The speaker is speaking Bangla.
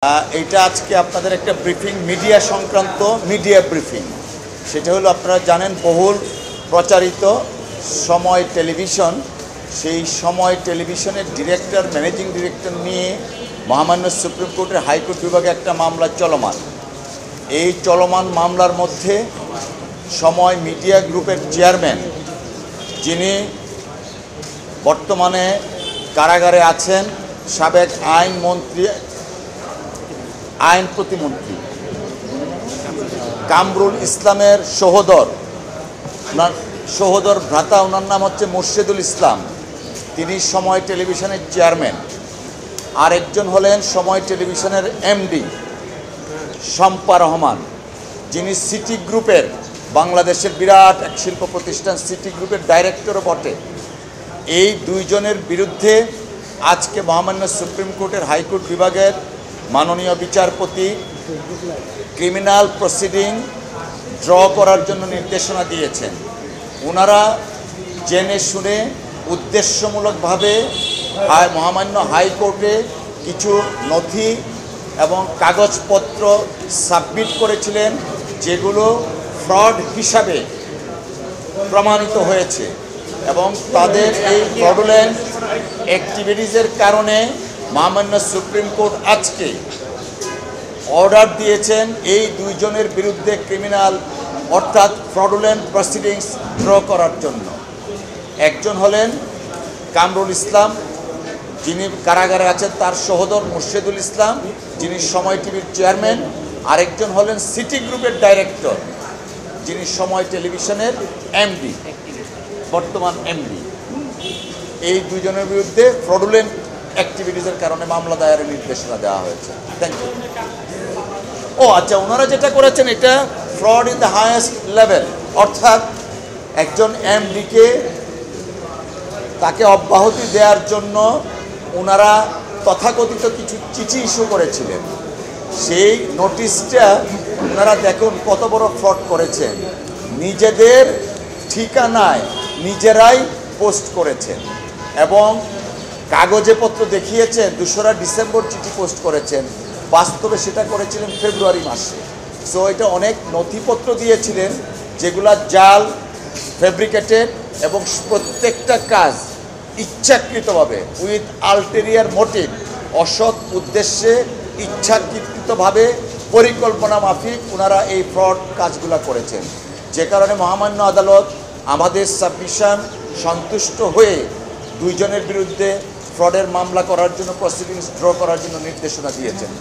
এটা আজকে আপনাদের একটা ব্রিফিং মিডিয়া সংক্রান্ত মিডিয়া ব্রিফিং। সেটা হলো আপনারা জানেন বহুল প্রচারিত সময় টেলিভিশন, সেই সময় টেলিভিশনের ডিরেক্টর ম্যানেজিং ডিরেক্টর নিয়ে মহামান্য সুপ্রিম কোর্টের হাইকোর্ট বিভাগে একটা মামলা চলমান। এই চলমান মামলার মধ্যে সময় মিডিয়া গ্রুপের চেয়ারম্যান, যিনি বর্তমানে কারাগারে আছেন, সাবেক আইন প্রতিমন্ত্রী কামরুল ইসলামের সহোদর ভ্রাতা, ওনার নাম হচ্ছে মোর্শেদুল ইসলাম, তিনি সময় টেলিভিশনের চেয়ারম্যান। আর একজন হলেন সময় টেলিভিশনের এমডি শম্পা রহমান, যিনি সিটি গ্রুপের, বাংলাদেশের বিরাট এক শিল্প প্রতিষ্ঠান সিটি গ্রুপের ডাইরেক্টরও বটে। এই দুইজনের বিরুদ্ধে আজকে মহামান্য সুপ্রিম কোর্টের হাইকোর্ট বিভাগের মাননীয় বিচারপতি ক্রিমিনাল প্রসিডিং ড্র করার জন্য নির্দেশনা দিয়েছেন। ওনারা জেনে শুনে উদ্দেশ্যমূলকভাবে মহামান্য হাইকোর্টে কিছু নথি এবং কাগজপত্র সাবমিট করেছিলেন, যেগুলো ফ্রড হিসাবে প্রমাণিত হয়েছে এবং তাদের এই ফ্রডুলেন্ট অ্যাক্টিভিটিসের কারণে মহামান্য সুপ্রিম কোর্ট আজকে অর্ডার দিয়েছেন এই দুইজনের বিরুদ্ধে ক্রিমিনাল অর্থাৎ ফ্রডুলেন্ট প্রসিডিংস ড্র করার জন্য। একজন হলেন কামরুল ইসলাম, যিনি কারাগারে আছেন, তার সহোদর মোর্শেদুল ইসলাম, যিনি সময় টিভির চেয়ারম্যান। আরেকজন হলেন সিটি গ্রুপের ডাইরেক্টর, যিনি সময় টেলিভিশনের এমডি, বর্তমান এমডি। এই দুইজনের বিরুদ্ধে ফ্রডুলেন্ট অ্যাক্টিভিটিসের কারণে মামলা দায়েরের নির্দেশনা দেওয়া হয়েছে। Thank you. আচ্ছা, ওনারা যেটা করেছেন এটা fraud in the highest level, অর্থাৎ একজন এমডিকে তাকে অব্যাহতি দেওয়ার জন্য ওনারা তথাকথিত কিছু চিঠি ইস্যু করেছিলেন। সেই নোটিশটা ওনারা দেখুন কত বড় ফ্রড করেছেন। নিজেদের ঠিকানায় নিজেরাই পোস্ট করেছেন এবং কাগজে পত্র দেখিয়েছেন 2রা ডিসেম্বর চিঠি পোস্ট করেছেন, বাস্তবে সেটা করেছিলেন ফেব্রুয়ারি মাসে। সো এটা অনেক নথিপত্র দিয়েছিলেন যেগুলা জাল, ফেব্রিকেটেড এবং প্রত্যেকটা কাজ ইচ্ছাকৃতভাবে উইথ আলটেরিয়ার মোটিভ, অসৎ উদ্দেশ্যে ইচ্ছাকৃতভাবে পরিকল্পনা মাফিক ওনারা এই ফ্রড কাজগুলো করেছেন। যে কারণে মহামান্য আদালত আমাদের সাবমিশন সন্তুষ্ট হয়ে দুইজনের বিরুদ্ধে ফ্রডের মামলা করার জন্য, প্রসিডিংস ড্র করার জন্য নির্দেশনা দিয়েছেন।